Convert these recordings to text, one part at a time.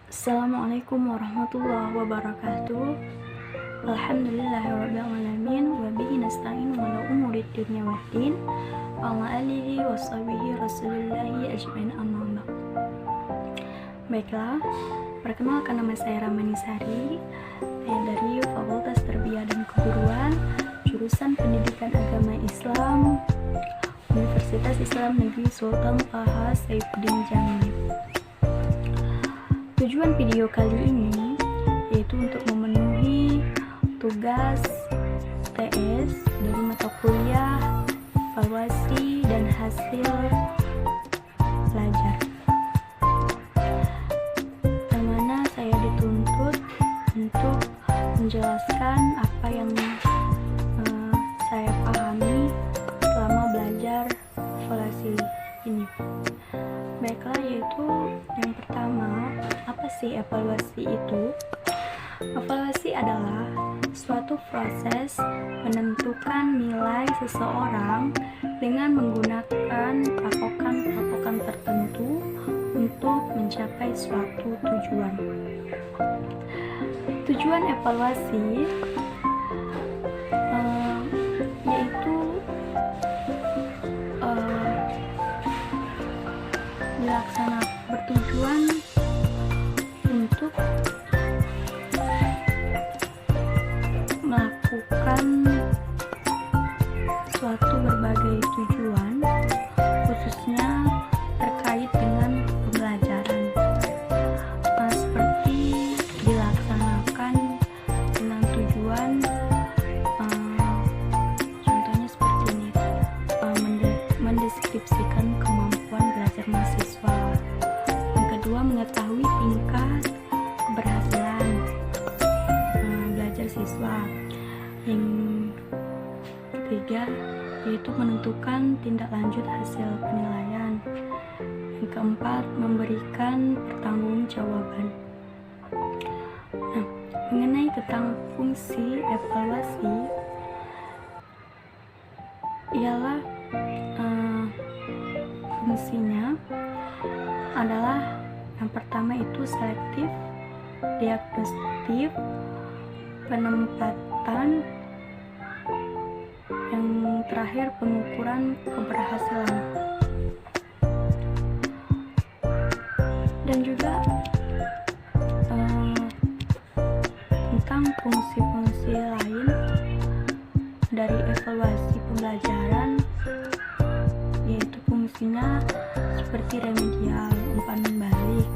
Assalamualaikum warahmatullahi wabarakatuh. Alhamdulillahirrabbilalamin. Wabihi nasta'in ala umurid dunya waddin. Ala alihi washabihi rasulillahi ajmain amma ba'd. Baiklah, perkenalkan nama saya Ramani Sari. Saya dari Fakultas Tarbiyah dan Keguruan, jurusan Pendidikan Agama Islam, Universitas Islam Negeri Sultan Taha Saifuddin Jamil. Tujuan video kali ini yaitu untuk memenuhi tugas TS dari mata kuliah evaluasi dan hasil belajar, yang mana saya dituntut untuk menjelaskan apa yang saya pahami selama belajar evaluasi ini. Baiklah, yaitu yang pertama, apa sih evaluasi itu? Evaluasi adalah suatu proses menentukan nilai seseorang dengan menggunakan patokan-patokan tertentu untuk mencapai suatu tujuan. Tujuan evaluasi yaitu bertujuan untuk melakukan suatu berbagai tujuan, khususnya terkait dengan pembelajaran, seperti dilaksanakan dengan tujuan contohnya seperti ini, mendeskripsikan kemampuan belajar mahasiswa. Yang kedua, mengetahui tingkat keberhasilan belajar siswa. Yang ketiga, yaitu menentukan tindak lanjut hasil penilaian. Yang keempat, memberikan pertanggungjawaban. Nah, mengenai tentang fungsi evaluasi, ialah fungsinya adalah yang pertama itu selektif, diagnostik, penempatan, yang terakhir pengukuran keberhasilan. Dan juga tentang fungsi-fungsi lain dari evaluasi pembelajaran, yaitu fungsinya seperti remedial, umpan balik,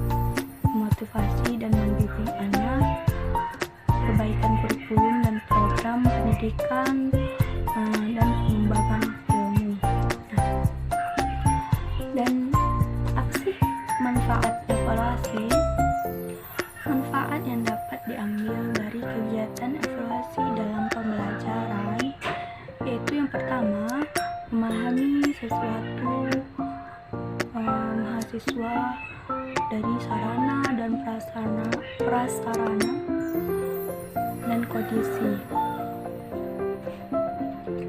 motivasi dan membimbing anak, perbaikan kurikulum dan program pendidikan, dan pengembangan ilmu. Dan aksi manfaat evaluasi, manfaat yang dapat diambil dari kegiatan evaluasi dalam pembelajaran, yaitu yang pertama, memahami sesuatu mahasiswa dari sarana dan prasarana dan kondisi.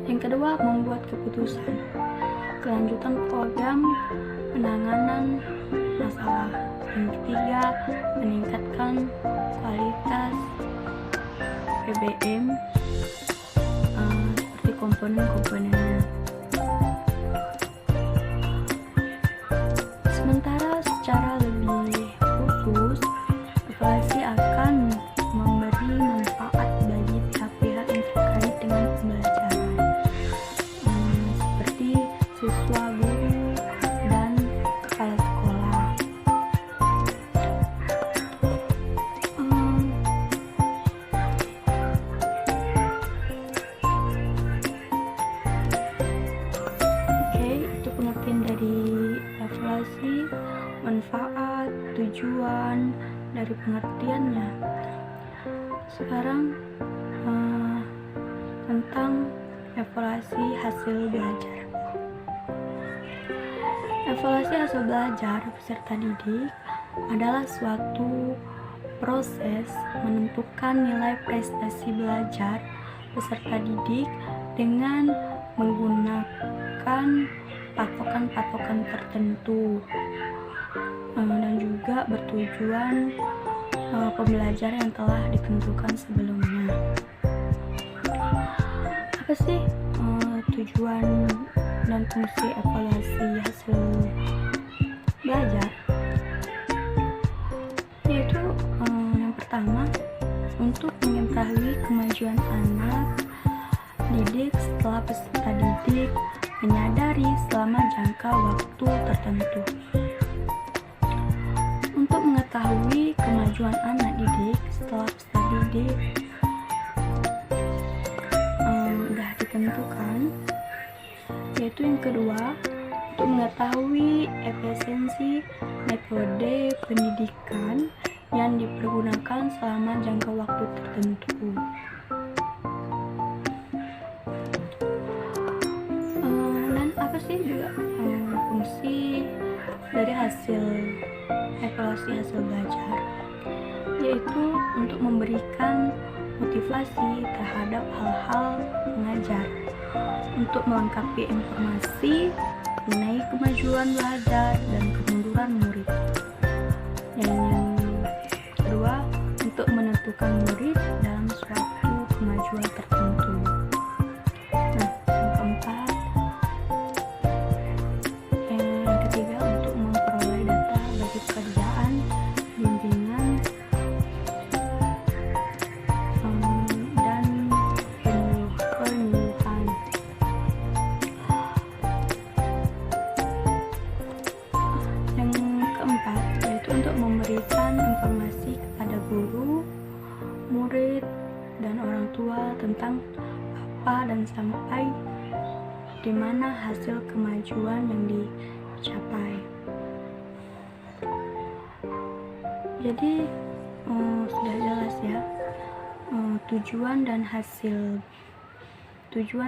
Yang kedua, membuat keputusan kelanjutan program penanganan masalah. Yang ketiga, meningkatkan kualitas PBM seperti komponen-komponennya. Sementara secara lebih khusus, evaluasi akan memberi manfaat bagi pihak-pihak yang terkait dengan pembelajaran, seperti siswa, guru, dan kepala sekolah. Itu pengertian dari evaluasi, manfaat, tujuan dari pengertiannya. Sekarang tentang evaluasi hasil belajar. Evaluasi hasil belajar peserta didik adalah suatu proses menentukan nilai prestasi belajar peserta didik dengan menggunakan patokan-patokan tertentu. dan juga bertujuan pembelajaran yang telah ditentukan sebelumnya. Apa sih tujuan dan fungsi evaluasi hasil belajar? Yaitu yang pertama, untuk mengetahui kemajuan anak didik setelah peserta didik menyadari selama jangka waktu tertentu. Untuk mengetahui kemajuan anak didik setelah peserta didik sudah ditentukan, yaitu yang kedua, untuk mengetahui efisiensi metode pendidikan yang dipergunakan selama jangka waktu tertentu. Dan apa sih juga fungsi dari hasil evaluasi hasil belajar, yaitu untuk memberikan motivasi terhadap hal-hal mengajar, untuk melengkapi informasi mengenai kemajuan belajar dan kemunduran murid. Yang kedua, untuk menentukan murid dalam suatu kemajuan tertentu. Nah, yang keempat, yang ketiga, untuk memperoleh data bagi pekerjaan, bimbingan, dan penyuluhan. Yang keempat, yaitu untuk memberikan informasi kepada guru, murid, dan orang tua tentang apa dan sampai di mana hasil kemajuan yang dicapai. Jadi sudah jelas ya, tujuan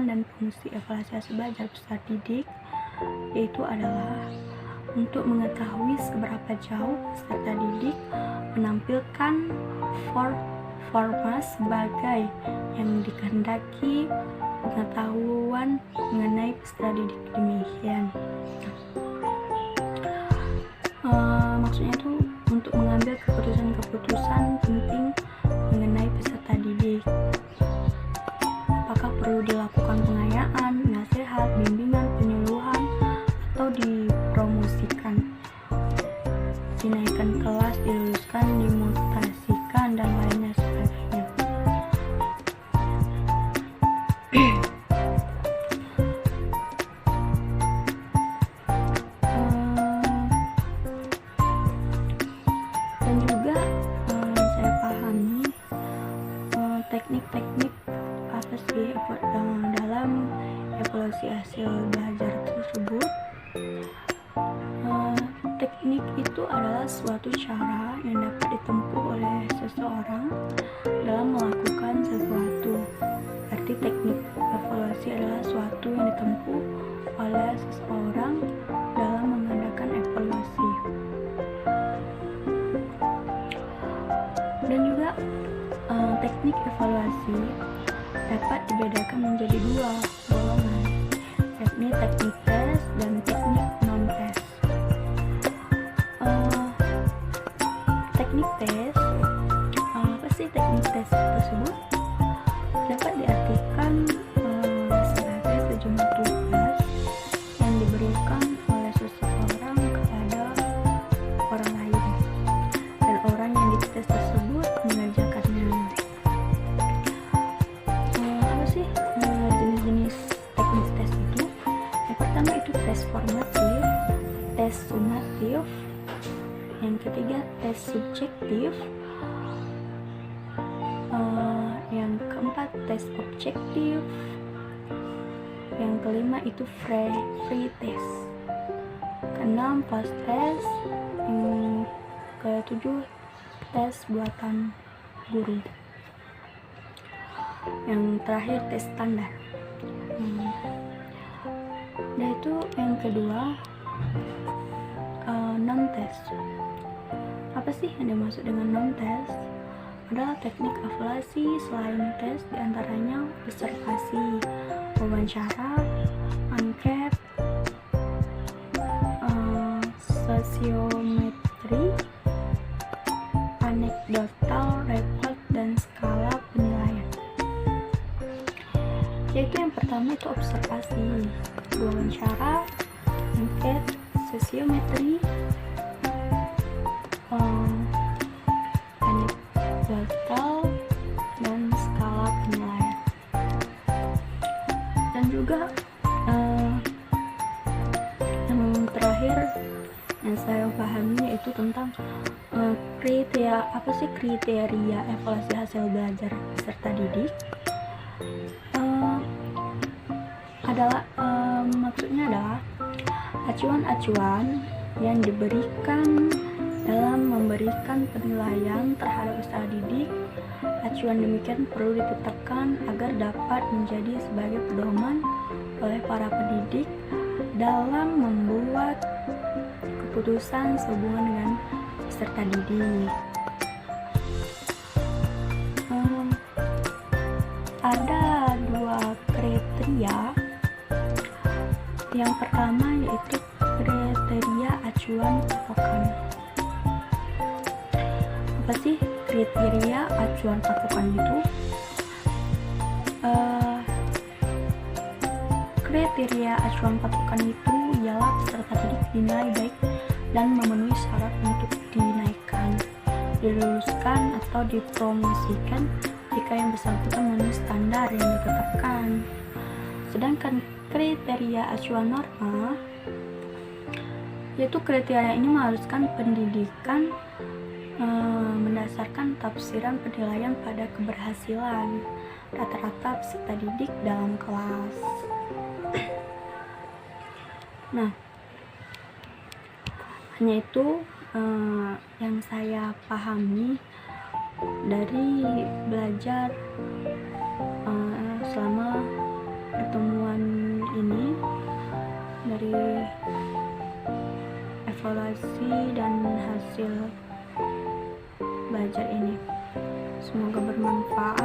dan fungsi evaluasi hasil belajar peserta didik, yaitu adalah untuk mengetahui seberapa jauh peserta didik menampilkan performa sebagai yang dikehendaki pengetahuan mengenai peserta didik demikian. Maksudnya itu untuk mengambil keputusan-keputusan penting mengenai peserta didik. Apakah perlu dilakukan pengayaan, nasihat, bimbingan, penyuluhan, atau dipromosikan, dinaikkan kelas, diluluskan, dimutasikan, dan lainnya sebagainya. Dan juga saya pahami teknik-teknik apa sih dalam evaluasi hasil belajar tersebut. Teknik itu adalah suatu cara yang dapat ditempuh oleh seseorang dalam melakukan sesuatu. Arti teknik evaluasi adalah suatu yang ditempuh oleh seseorang dalam mengadakan evaluasi. Dan juga teknik evaluasi dapat dibedakan menjadi dua golongan, yakni teknik tes dan teknik non-tes. Teknik tes, apa sih teknik tes tersebut? Dapat diartikan sebagai sejumlah tugas yang diberikan oleh seseorang kepada orang lain, dan orang yang dites tersebut mengerjakannya. Apa sih jenis-jenis teknik tes itu? Yang pertama itu tes formatif, tes sumatif. Yang ketiga tes subjektif. Yang keempat tes objektif. Yang kelima itu free test. Keenam post test. Yang ketujuh tes buatan guru. Yang terakhir tes standar. Dan itu yang kedua, non-tes. Apa sih yang dimaksud dengan non-tes? Adalah teknik evaluasi selain tes, diantaranya observasi, wawancara, angket, sosiometri, total, report, dan skala penilaian. Yaitu yang pertama itu observasi, wawancara, angket, sosiometri, anekdotal, dan skala penilaian. Dan juga yang terakhir yang saya pahami yaitu tentang kriteria evaluasi hasil belajar peserta didik. Maksudnya adalah acuan-acuan yang diberikan dalam memberikan penilaian terhadap peserta didik. Acuan demikian perlu ditetapkan agar dapat menjadi sebagai pedoman oleh para pendidik dalam membuat keputusan sehubungan dengan peserta didik. Ada dua kriteria. Yang pertama yaitu kriteria acuan patokan. Apa sih kriteria acuan patokan itu? Kriteria acuan patokan itu ialah peserta didik dinilai baik dan memenuhi syarat untuk dinaikkan, diluluskan, atau dipromosikan jika yang bersangkutan memenuhi standar yang ditetapkan. Sedangkan kriteria acuan norma, yaitu kriteria ini mengharuskan pendidikan mendasarkan tafsiran penilaian pada keberhasilan rata-rata peserta didik dalam kelas. Nah, hanya itu yang saya pahami dari belajar selama pertemuan ini, dari evaluasi dan hasil belajar ini. Semoga bermanfaat.